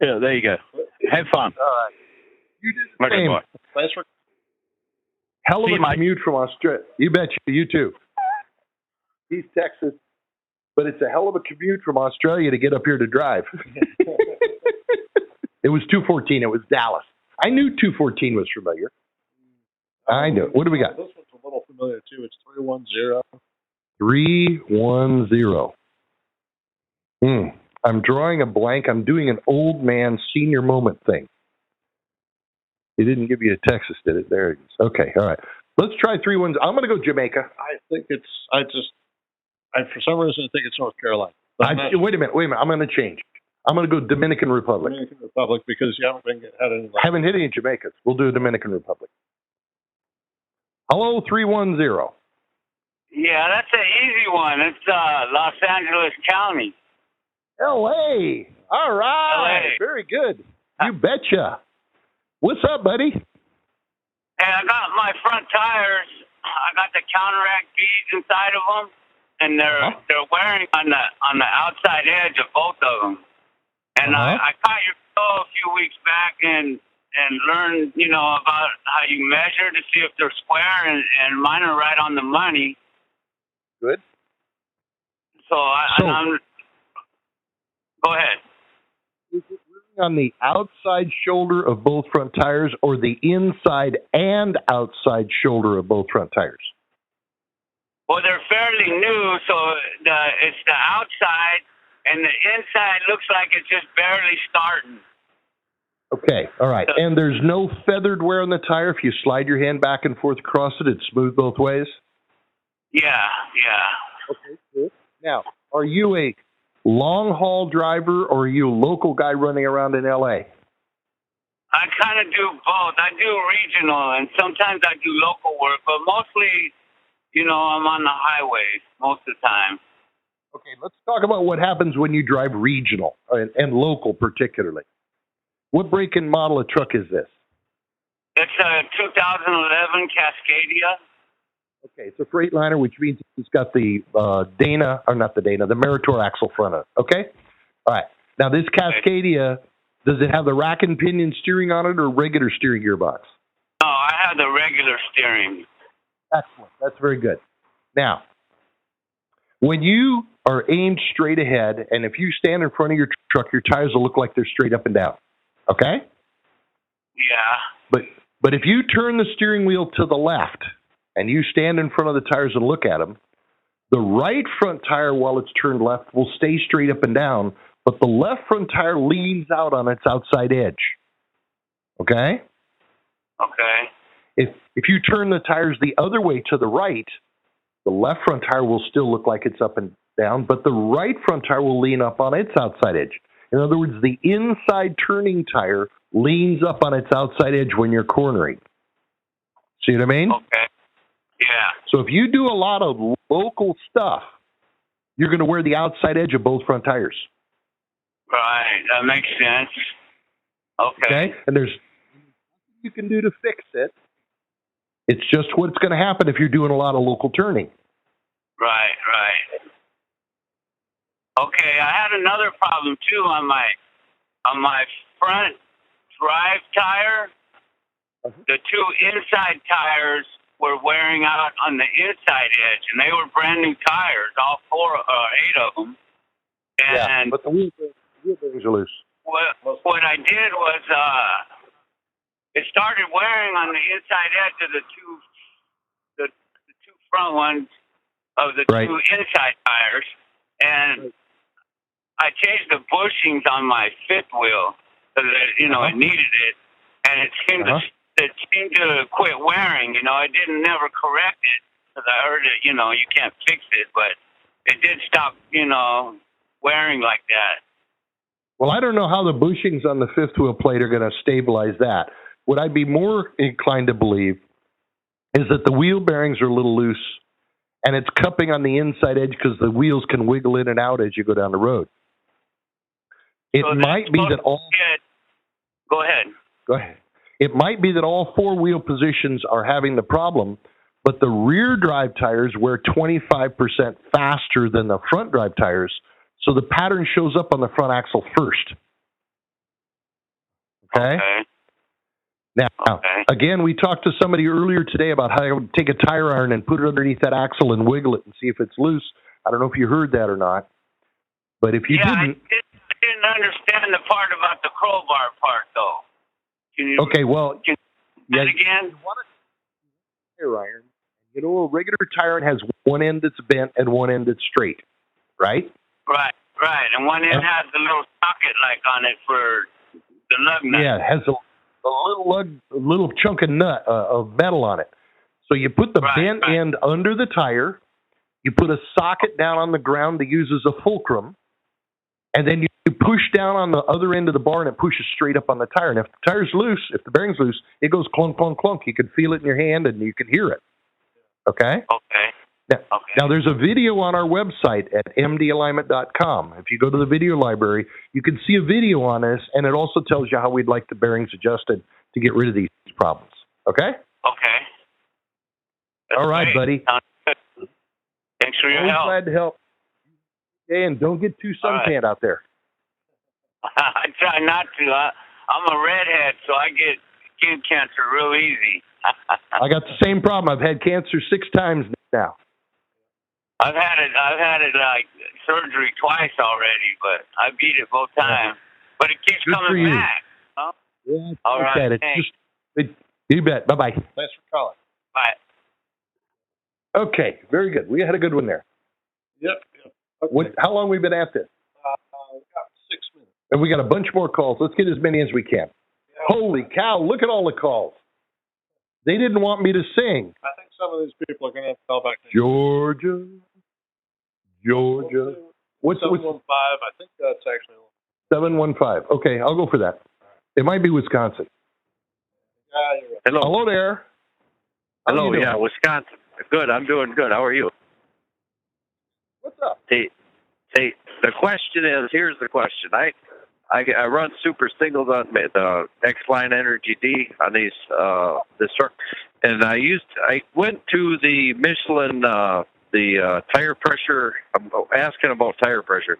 Yeah, there you go. Have fun. All right. You did the Okay, same. boy. Thanks for. Hell of See a you, Mike. commute from Australia. You bet you too. He's Texas, but it's a hell of a commute from Australia to get up here to drive. It was 214. It was Dallas. I knew 214 was familiar. I know. What do we got? This one's a little familiar too. It's 310. 310. I'm drawing a blank. I'm doing an old man senior moment thing. It didn't give you a Texas, did it? There it is. Okay, all right. Let's try 310. I'm going to go Jamaica. I think it's. For some reason, I think it's North Carolina. Wait a minute. I'm going to change. I'm going to go Dominican Republic. Dominican Republic, because you haven't had any. Haven't hit any Jamaicans. We'll do Dominican Republic. Hello, 310. Yeah, that's an easy one. It's Los Angeles County. L.A. All right. LA. Very good. You betcha. What's up, buddy? Hey, I got my front tires. I got the counteract beads inside of them, and they're wearing on the outside edge of both of them. And I caught your show a few weeks back and learned, about how you measure to see if they're square, and mine are right on the money. Good. So I'm. Go ahead. Is it really on the outside shoulder of both front tires, or the inside and outside shoulder of both front tires? Well, they're fairly new, so it's the outside, and the inside looks like it's just barely starting. Okay, all right. And there's no feathered wear on the tire. If you slide your hand back and forth across it, it's smooth both ways? Yeah. Okay, good. Now, are you a long-haul driver, or are you a local guy running around in L.A.? I kind of do both. I do regional, and sometimes I do local work, but mostly, I'm on the highways most of the time. Okay, let's talk about what happens when you drive regional and local particularly. What brake and model of truck is this? It's a 2011 Cascadia. Okay, it's a Freightliner, which means it's got the the Meritor axle front of it. Okay? All right. Now, this Cascadia, does it have the rack and pinion steering on it or regular steering gearbox? No, I have the regular steering. Excellent. That's very good. Now, when you are aimed straight ahead, and if you stand in front of your truck, your tires will look like they're straight up and down. Okay? Yeah. But if you turn the steering wheel to the left and you stand in front of the tires and look at them, the right front tire, while it's turned left, will stay straight up and down, but the left front tire leans out on its outside edge. Okay? Okay. If you turn the tires the other way to the right, the left front tire will still look like it's up and down, but the right front tire will lean up on its outside edge. In other words, the inside turning tire leans up on its outside edge when you're cornering. See what I mean? Okay. Yeah. So if you do a lot of local stuff, you're going to wear the outside edge of both front tires. Right. That makes sense. Okay. And there's nothing you can do to fix it. It's just what's going to happen if you're doing a lot of local turning. Right. Okay, I had another problem too on my front drive tire. The two inside tires were wearing out on the inside edge, and they were brand new tires, all 8 of them. And but the wheel bearings are loose. What I did was it started wearing on the inside edge of the two front ones of the two inside tires, and I changed the bushings on my fifth wheel because it needed it, and it seemed to quit wearing. I didn't never correct it because I heard it. You can't fix it, but it did stop. Wearing like that. Well, I don't know how the bushings on the fifth wheel plate are going to stabilize that. What I'd be more inclined to believe is that the wheel bearings are a little loose, and it's cupping on the inside edge because the wheels can wiggle in and out as you go down the road. It might be that all... Go ahead. Go ahead. It might be that all four-wheel positions are having the problem, but the rear drive tires wear 25% faster than the front drive tires, so the pattern shows up on the front axle first. Okay? Now, again, we talked to somebody earlier today about how to take a tire iron and put it underneath that axle and wiggle it and see if it's loose. I don't know if you heard that or not, but if you didn't... I didn't understand the part about the crowbar part, though. Can you, okay, well... Can you say it again? You want a tire iron. You know, a regular tire iron has one end that's bent and one end that's straight, right? Right. And one end has a little socket like on it for the lug nut. Yeah, it has a little chunk of nut of metal on it. So you put the bent end under the tire, you put a socket down on the ground to use as a fulcrum, and then you push down on the other end of the bar and it pushes straight up on the tire. And if the tire's loose, if the bearing's loose, it goes clunk, clunk, clunk. You can feel it in your hand and you can hear it. Okay? Now, there's a video on our website at mdalignment.com. If you go to the video library, you can see a video on this, and it also tells you how we'd like the bearings adjusted to get rid of these problems. Okay? Okay. All right, buddy. Thanks for your help. Glad to help. Okay, and don't get too suntanned out there. I try not to. I'm a redhead, so I get skin cancer real easy. I got the same problem. I've had cancer 6 times now. I've had it like surgery twice already, but I beat it both times. But it keeps coming back. Huh? Yeah, all right. You bet. Bye-bye. Thanks for calling. Bye. Okay, very good. We had a good one there. Yep. Okay. How long have we been at this? We got 6 minutes. And we got a bunch more calls. Let's get as many as we can. Yeah. Holy cow, look at all the calls. They didn't want me to sing. I think some of these people are going to have to call back. Georgia. What's 715? I think that's actually 715. Okay, I'll go for that. It might be Wisconsin. Yeah, you're right. Hello there. Hello, yeah, Wisconsin. Good, I'm doing good. How are you? What's up? Hey, the question is, here's the question. I run super singles on the X-Line Energy D on this truck, and I went to the Michelin the tire pressure. I'm asking about tire pressure,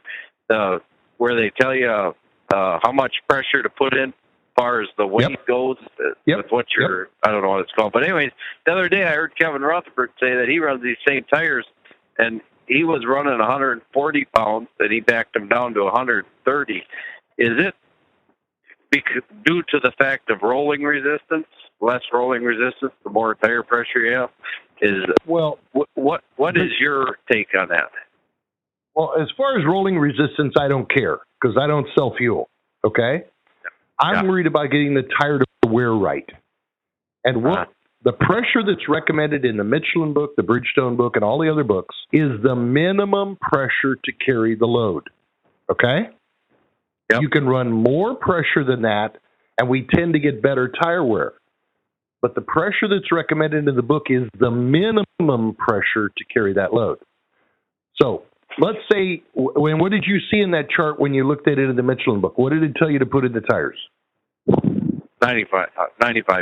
where they tell you how much pressure to put in as far as the weight goes with what you're. I don't know what it's called, but anyways, the other day I heard Kevin Rutherford say that he runs these same tires, and he was running 140 pounds, and he backed them down to 130. Is it due to the fact of rolling resistance? Less rolling resistance, the more tire pressure you have. What is your take on that? Well, as far as rolling resistance, I don't care because I don't sell fuel. Okay, I'm worried about getting the tire to wear right, and what the pressure that's recommended in the Michelin book, the Bridgestone book, and all the other books is the minimum pressure to carry the load. Okay, you can run more pressure than that, and we tend to get better tire wear. But the pressure that's recommended in the book is the minimum pressure to carry that load. So let's say, what did you see in that chart when you looked at it in the Michelin book? What did it tell you to put in the tires? 95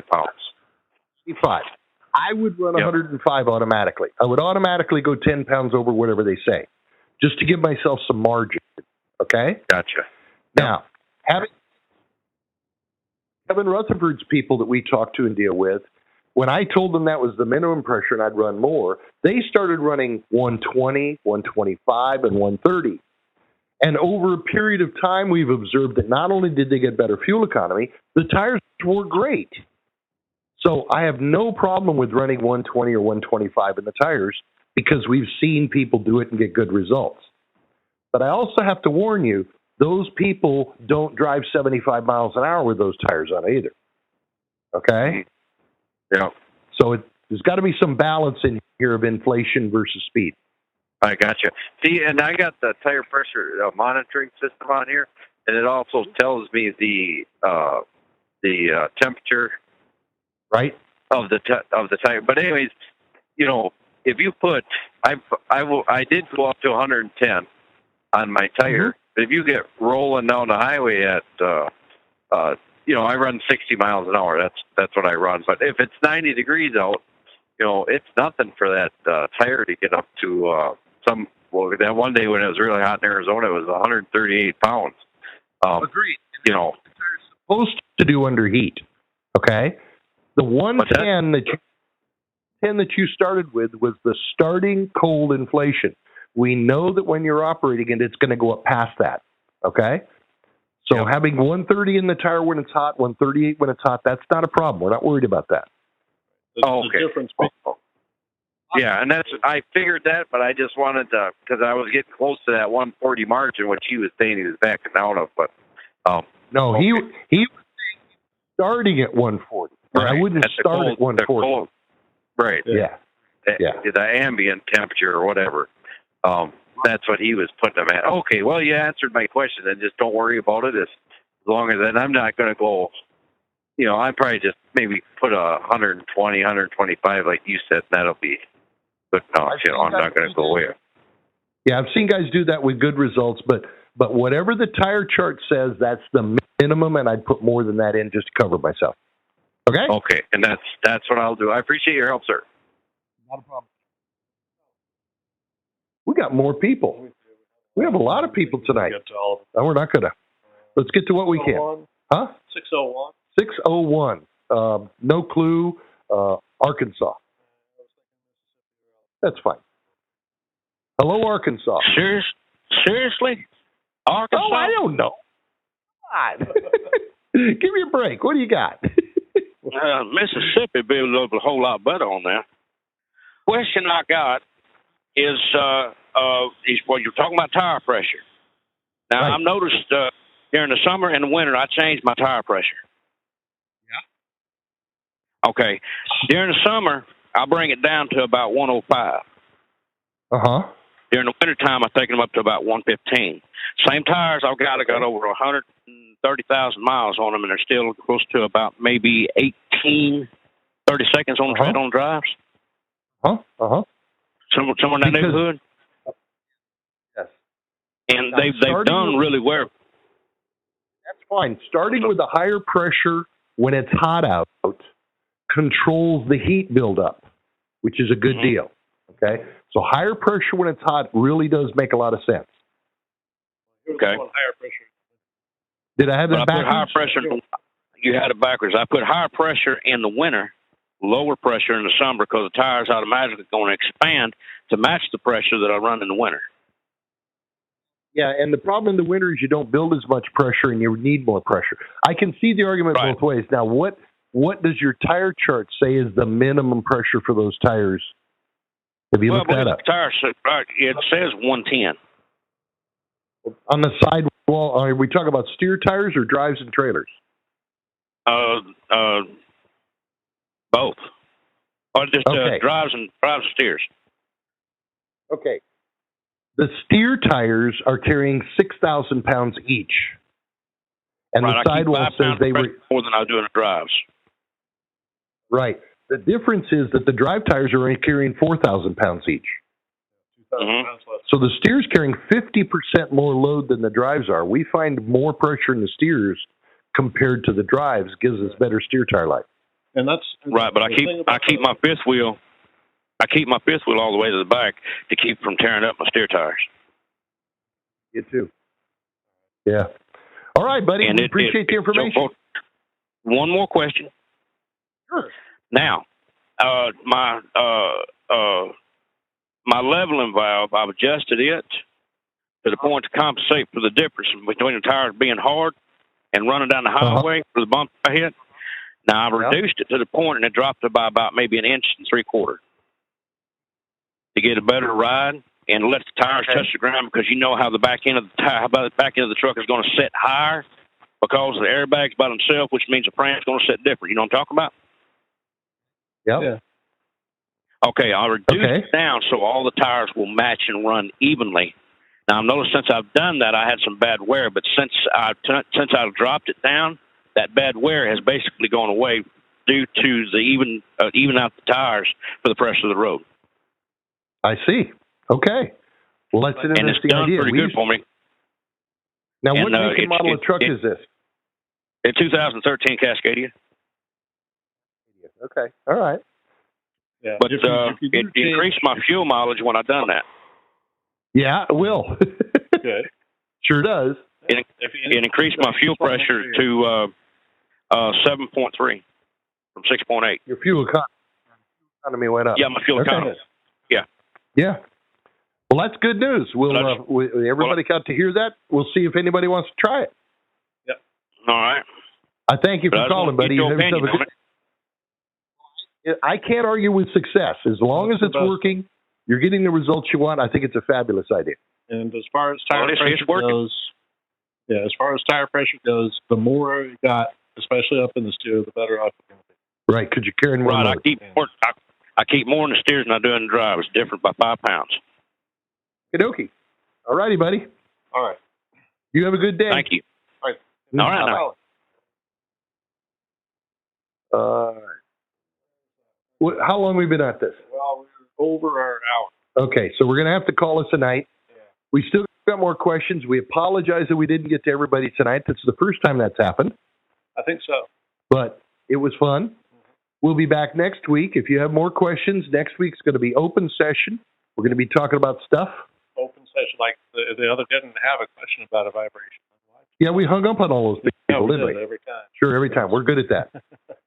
pounds. 95. I would run 105 automatically. I would automatically go 10 pounds over whatever they say, just to give myself some margin. Okay? Gotcha. Now, having Kevin Rutherford's people that we talk to and deal with, when I told them that was the minimum pressure and I'd run more, they started running 120, 125, and 130. And over a period of time, we've observed that not only did they get better fuel economy, the tires were great. So I have no problem with running 120 or 125 in the tires because we've seen people do it and get good results. But I also have to warn you, those people don't drive 75 miles an hour with those tires on either. Okay? Yeah. So there's got to be some balance in here of inflation versus speed. I gotcha. See, and I got the tire pressure monitoring system on here, and it also tells me the temperature, right, of the tire. But anyways, if you put I did go up to 110 on my tire. But if you get rolling down the highway at, I run 60 miles an hour. That's what I run. But if it's 90 degrees out, it's nothing for that tire to get up to that one day when it was really hot in Arizona, it was 138 pounds. Agreed. The tire's supposed to do under heat. Okay? The 110 that you started with was the starting cold inflation. We know that when you're operating it, it's going to go up past that. Okay? So having 130 in the tire when it's hot, 138 when it's hot, that's not a problem. We're not worried about that. The difference. Yeah, and I figured that, but I just wanted to, because I was getting close to that 140 margin, which he was saying he was backing out of. But no, he was starting at 140. Right. I wouldn't start at 140. Right. Yeah. The ambient temperature or whatever. That's what he was putting them at. Okay, well, you answered my question, and just don't worry about it. As long as I'm not going to go. I'd probably just maybe put 120, 125, like you said. That'll be good enough. I'm not going to go away. Yeah, I've seen guys do that with good results, but whatever the tire chart says, that's the minimum, and I'd put more than that in just to cover myself. Okay? Okay, and that's what I'll do. I appreciate your help, sir. Not a problem. We got more people. We have a lot of people tonight. And we're not going to. Let's get to what we can. Huh? 601. 601. No clue. Arkansas. That's fine. Hello, Arkansas. Seriously? Arkansas? Oh, I don't know. Come on. Give me a break. What do you got? Mississippi be a whole lot better on that. Question I got is you're talking about tire pressure. Now, right. I've noticed during the summer and the winter, I changed my tire pressure. Yeah. Okay. During the summer, I bring it down to about 105. Uh-huh. During the wintertime, I take them up to about 115. Same tires I got over 130,000 miles on them, and they're still close to about maybe 30 seconds on the tread on drives. Uh-huh. Somewhere in that neighborhood. Yes. And they've done really well. That's fine. Starting with a higher pressure when it's hot out controls the heat buildup, which is a good deal. Okay? So higher pressure when it's hot really does make a lot of sense. Okay. Higher pressure. Did I have that backwards? Higher pressure. You had it backwards. I put higher pressure in the winter, lower pressure in the summer, because the tire's automatically going to expand to match the pressure that I run in the winter. Yeah, and the problem in the winter is you don't build as much pressure and you need more pressure. I can see the argument both ways. Now, what does your tire chart say is the minimum pressure for those tires? Have you looked that up? It says 110. On the sidewall, are we talking about steer tires or drives and trailers? Both. Or just drives and steers. Okay. The steer tires are carrying 6,000 pounds each. And the sidewall says they were more than I do in the drives. Right. The difference is that the drive tires are only carrying 4,000 pounds each. So the steer's carrying 50% more load than the drives are. We find more pressure in the steers compared to the drives, gives us better steer tire life. And that's right. But I keep my fifth wheel. I keep my fifth wheel all the way to the back to keep from tearing up my steer tires. You too. Yeah. All right, buddy. We appreciate the information. One more question. Sure. Now, my leveling valve, I've adjusted it to the point to compensate for the difference between the tires being hard and running down the highway for the bump I hit. Now, I've reduced it to the point, and it dropped it by about maybe 1 3/4 to get a better ride and let the tires touch the ground, because you know how the back end of the truck is going to set higher because of the airbags by themselves, which means the fram's going to set different. You know what I'm talking about? Yep. Yeah. Okay, I'll reduce it down so all the tires will match and run evenly. Now, I've noticed since I've done that, I had some bad wear, but since I've dropped it down, that bad wear has basically gone away due to the even out the tires for the pressure of the road. I see. Okay. Well, that's an and it's interesting done idea. pretty good for me. Now, And, what make and model of truck is this? A 2013 Cascadia. Okay. All right. Yeah. But it increased my fuel mileage when I done that. Yeah, it will. Good. Sure does. It increased my fuel pressure to 7.3 from 6.8. Your fuel economy went up. Yeah, my fuel economy. Yeah. Yeah. Well, that's good news. We'll everybody got to hear that. We'll see if anybody wants to try it. Yep. All right. I thank you for calling, buddy. I can't argue with success. As long as it's working, you're getting the results you want. I think it's a fabulous idea. And as far as tire pressure goes, the more you got, especially up in the steer, the better off you're going to be. Right, because you're carrying more. Right, I keep more in the steers than I do in the drive. It's different by 5 pounds. Okie. All righty, buddy. All right. You have a good day. Thank you. All right. All right. How long have we been at this? Well, we're over our hour. Okay, so we're going to have to call us tonight. Yeah. We still got more questions. We apologize that we didn't get to everybody tonight. This is the first time that's happened. I think so. But it was fun. Mm-hmm. We'll be back next week. If you have more questions, next week's going to be open session. We're going to be talking about stuff. Open session, like the other didn't have a question about a vibration. Yeah, we hung up on all those people, didn't we? Every time. Sure, every time. We're good at that.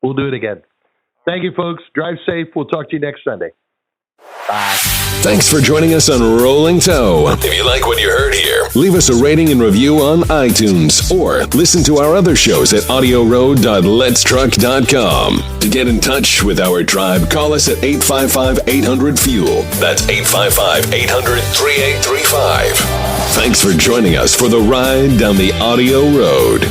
We'll do it again. Thank you, folks. Drive safe. We'll talk to you next Sunday. Bye. Thanks for joining us on Rolling Toe. If you like what you heard here, leave us a rating and review on iTunes or listen to our other shows at audioroad.letstruck.com. To get in touch with our tribe, call us at 855-800-FUEL. That's 855-800-3835. Thanks for joining us for the ride down the audio road.